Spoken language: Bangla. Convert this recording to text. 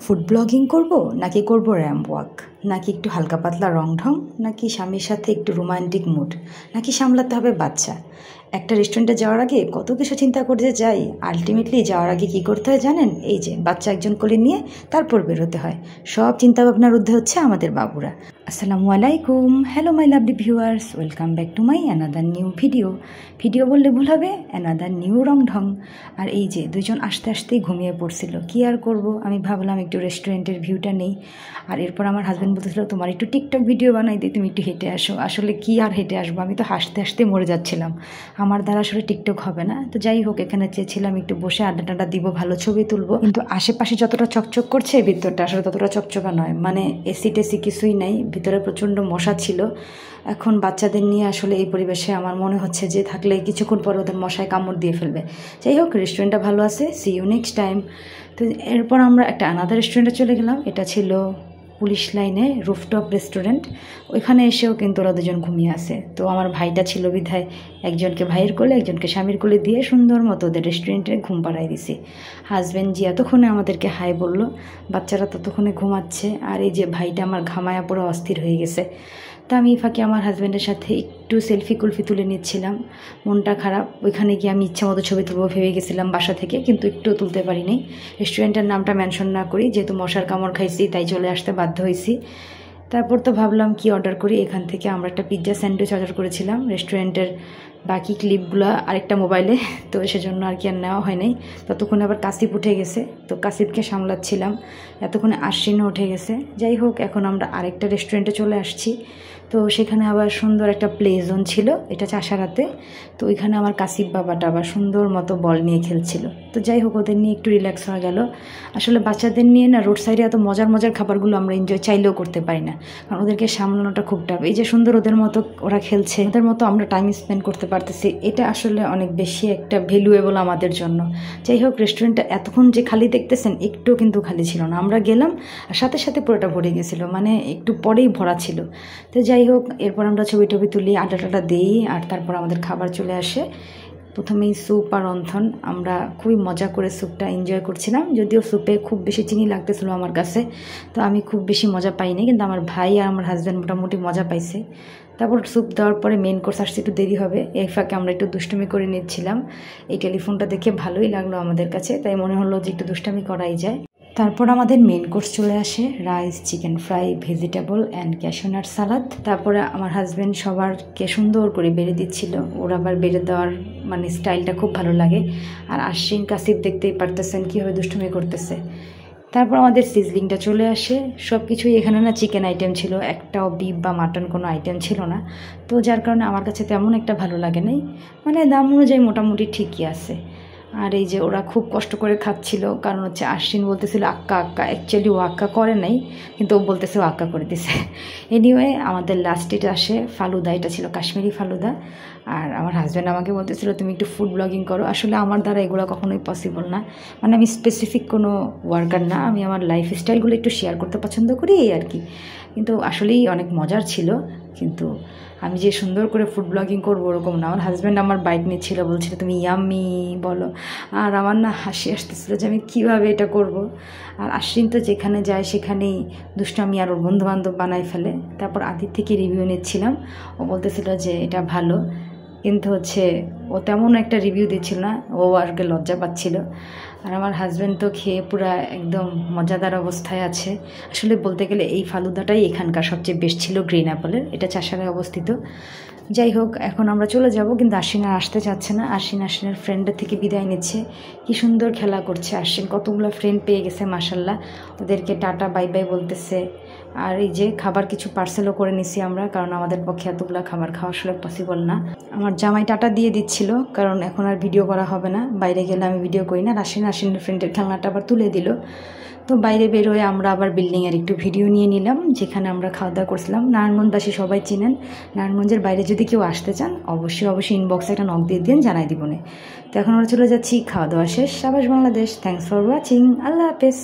ফুড ব্লগিং করব নাকি করব র্যাম্প ওয়াক, নাকি একটু হালকা পাতলা রং ঢং, নাকি স্বামীর সাথে একটু রোমান্টিক মুড, নাকি সামলাতে হবে বাচ্চা। একটা রেস্টুরেন্টে যাওয়ার আগে কত কিছু চিন্তা করতে যাই, আলটিমেটলি যাওয়ার আগে কী করতে হয় জানেন? এই যে বাচ্চা একজন কোলে নিয়ে তারপর বেরোতে হয়। সব চিন্তাভাবনার ঊর্ধ্বে হচ্ছে আমাদের বাবুরা। আসসালামু আলাইকুম, hello my lovely viewers, welcome back to my another new video বললে ভুল হবে, অ্যানাদার নিউ রং ঢং। আর এই যে দুজন আস্তে আস্তেই ঘুমিয়ে পড়ছিল, কি আর করব, আমি ভাবলাম একটু রেস্টুরেন্টের ভিউটা নেই। আর এরপর আমার হাজব্যান্ড বলতেছিল তোমার একটু টিকটক ভিডিও বানাই দিই, তুমি একটু হেঁটে আসো। আসলে কি আর হেঁটে আসবো, আমি তো হাসতে হাসতে মরে যাচ্ছিলাম, আমার দ্বারা আসলে টিকটক হবে না। তো যাই হোক, এখানে চেয়েছিলাম একটু বসে আড্ডা টাড্ডা দিব, ভালো ছবি তুলবো, কিন্তু আশেপাশে যতটা চকচক করছে ভিতরটা আসলে ততটা চকচকা নয়, মানে এসি টেসি কিছুই নাই, ভিতরে প্রচণ্ড মশা ছিল। এখন বাচ্চাদের নিয়ে আসলে এই পরিবেশে আমার মনে হচ্ছে যে থাকলে কিছুক্ষণ পর ওদের মশায় কামড় দিয়ে ফেলবে। যাই হোক, রেস্টুরেন্টটা ভালো আছে, সি ইউ নেক্সট টাইম। তো এরপর আমরা একটা আনাদার রেস্টুরেন্টে চলে গেলাম, এটা ছিল পুলিশ লাইনে রুফটপ রেস্টুরেন্ট। ওইখানে এসেও কিন্তু ওরা দুজন ঘুমিয়ে আছে। তো আমার ভাইটা ছিল বিধায় একজনকে ভাইয়ের কোলে একজনকে স্বামীর কোলে দিয়ে সুন্দর মতো ওদের রেস্টুরেন্টে ঘুম পাড়াই দিছি। হাজব্যান্ড জি এতক্ষণে আমাদেরকে হাই বলল, বাচ্চারা ততক্ষণে ঘুমাচ্ছে, আর এই যে ভাইটা আমার ঘামায়া পুরো অস্থির হয়ে গেছে। তা আমি ফাঁকে আমার হাজব্যান্ডের সাথে একটু সেলফি কুলফি তুলে নিচ্ছিলাম, মনটা খারাপ। ওইখানে গিয়ে আমি ইচ্ছা মতো ছবি তুলবো ভেবে গেছিলাম বাসা থেকে, কিন্তু একটু তুলতে পারিনি। রেস্টুরেন্টের নামটা মেনশন না করি, যেহেতু মশার কামড় খাইছি তাই চলে আসতে বাধ্য হয়েছি। তারপর তো ভাবলাম কি অর্ডার করি, এখান থেকে আমরা একটা পিৎজা স্যান্ডউইচ অর্ডার করেছিলাম। রেস্টুরেন্টের বাকি ক্লিপগুলো আরেকটা মোবাইলে, তো সেজন্য আর কি আর নেওয়া হয় নাই। ততক্ষণে আবার কাসিপ উঠে গেছে, তো কাসিপকে সামলাচ্ছিলাম, এতক্ষণে আশ্বিনও উঠে গেছে। যাই হোক, এখন আমরা আরেকটা রেস্টুরেন্টে চলে আসছি। তো সেখানে আবার সুন্দর একটা প্লে জোন ছিল, এটা চাষারাতে। তো ওইখানে আমার কাসিপ বাবাটা আবার সুন্দর মতো বল নিয়ে খেলছিল। তো যাই হোক, ওদের নিয়ে একটু রিল্যাক্স হয়ে গেল। আসলে বাচ্চাদের নিয়ে না রোড সাইডে এত মজার মজার খাবারগুলো আমরা এনজয় চাইলেও করতে পারি না, কারণ ওদেরকে সামলানোটা খুব টাফ। এই যে সুন্দর ওদের মতো ওরা খেলছে, ওদের মতো আমরা টাইম স্পেন্ড করতে পারতেছি, এটা আসলে অনেক বেশি একটা ভ্যালুয়েবল আমাদের জন্য। যাই হোক, রেস্টুরেন্টটা এতক্ষণ যে খালি দেখতেছেন একটু কিন্তু খালি ছিল না, আমরা গেলাম আর সাথে সাথে পুরোটা ভরে গেছিলো, মানে একটু পরেই ভরা ছিল। তো যাই হোক, এরপর আমরা ছবি টবি তুলি, আড্ডা টাড্ডা দিই, আর তারপর আমাদের খাবার চলে আসে। প্রথমেই স্যুপ আর রন্ধন, আমরা খুবই মজা করে স্যুপটা এনজয় করছিলাম, যদিও স্যুপে খুব বেশি চিনি লাগতেছিল আমার কাছে, তো আমি খুব বেশি মজা পাইনি, কিন্তু আমার ভাই আর আমার হাজব্যান্ড মোটামুটি মজা পাইছে। তারপর স্যুপ দেওয়ার পরে মেন কোর্স আসছে, একটু দেরি হবে, এই ফাঁকে আমরা একটু দুষ্টুমি করে নিচ্ছিলাম। এই টেলিফোনটা দেখে ভালোই লাগলো আমাদের কাছে, তাই মনে হলো যে একটু দুষ্টামি করাই যায়। তারপর আমাদের মেন কোর্স চলে আসে, rice, chicken fry, vegetable and cashew nut salad. তারপরে আমার হাজব্যান্ড সবারকে সুন্দর করে বেড়ে দিচ্ছিল, ওর আবার বেড়ে দেওয়ার মানে স্টাইলটা খুব ভালো লাগে। আর আশ্বিন কাসিপ দেখতেই পারতেছেন কীভাবে দুষ্টুমি করতেছে। তারপর আমাদের সিজলিংটা চলে আসে, সব কিছুই এখানে না চিকেন আইটেম ছিল, একটাও বিফ বা মাটন কোনো আইটেম ছিল না। তো যার কারণে আমার কাছে তেমন একটা ভালো লাগে নাই, মানে দাম অনুযায়ী মোটামুটি ঠিকই আছে। আর এই যে ওরা খুব কষ্ট করে খাচ্ছিল, কারণ হচ্ছে আশ্বিন বলতেছিল আক্কা আক্কা, অ্যাকচুয়ালি ও আক্কা করে নাই, কিন্তু ও বলতেছে ও আক্কা করে দিছে। এনিওয়ে, আমাদের লাস্ট ডেট আসে ফালুদা, এটা ছিল কাশ্মীরি ফালুদা। আর আমার হাজব্যান্ড আমাকে বলতেছিল তুমি একটু ফুড ব্লগিং করো। আসলে আমার দ্বারা এগুলো কখনোই পসিবল না, মানে আমি স্পেসিফিক কোনো ওয়ার্কার না, আমি আমার লাইফ স্টাইলগুলো একটু শেয়ার করতে পছন্দ করি এই আর কি। কিন্তু আসলেই অনেক মজার ছিল, কিন্তু আমি যে সুন্দর করে ফুড ব্লগিং করবো ওরকম না। আমার হাজব্যান্ড আমার বাইক নিচ্ছিল, বলছিল তুমি ইয়াম্মি বলো, আর আমার না হাসি আসতেছিল যে আমি কীভাবে এটা করব। আর আশ্বিন তো যেখানে যায় সেখানেই দুষ্টামি আর ওর বন্ধুবান্ধব বানাই ফেলে। তারপর আদির থেকে রিভিউ নিচ্ছিলাম, ও বলতেছিল যে এটা ভালো, কিন্তু হচ্ছে ও তেমন একটা রিভিউ দিচ্ছিল না, ও আর কি লজ্জা পাচ্ছিল। আর আমার হাজব্যান্ড তো খেয়ে পুরা একদম মজাদার অবস্থায় আছে। আসলে বলতে গেলে এই ফালুদাটাই এখানকার সবচেয়ে বেস্ট ছিল, গ্রিন অ্যাপেলের, এটা চাষারায় অবস্থিত। যাই হোক, এখন আমরা চলে যাব, কিন্তু আশ্বিন আর আসতে চাচ্ছে না। আশ্বিনের ফ্রেন্ডের থেকে বিদায় নিচ্ছে, কি সুন্দর খেলা করছে আশ্বিন, কতগুলো ফ্রেন্ড পেয়ে গেছে মাশাল্লাহ, ওদেরকে টাটা বাই বাই বলতেছে। আর এই যে খাবার কিছু পার্সেলও করে নিছি আমরা, কারণ আমাদের পক্ষে এতগুলো খাবার খাওয়া আসলে পসিবল না। আমার জামাই টাটা দিয়ে দিচ্ছিল, কারণ এখন আর ভিডিও করা হবে না, বাইরে গেলে আমি ভিডিও করি না। আশ্বিনের ফ্রেন্ডের খেলনাটা আবার তুলে দিল। তো বাইরে বেরোয় আমরা আবার বিল্ডিংয়ের একটু ভিডিও নিয়ে নিলাম, যেখানে আমরা খাওয়া দাওয়া করছিলাম। নারায়ণগঞ্জবাসী সবাই চিনেন, নারায়ণগঞ্জের বাইরে যদি কেউ আসতে চান অবশ্যই ইনবক্সে একটা নক দিয়ে দিন, জানাই দিব না। তো এখন আমরা চলে যাচ্ছি, খাওয়া দাওয়া শেষ, সাবাস বাংলাদেশ, থ্যাংকস ফর ওয়াচিং, আল্লাহ হাফেজ।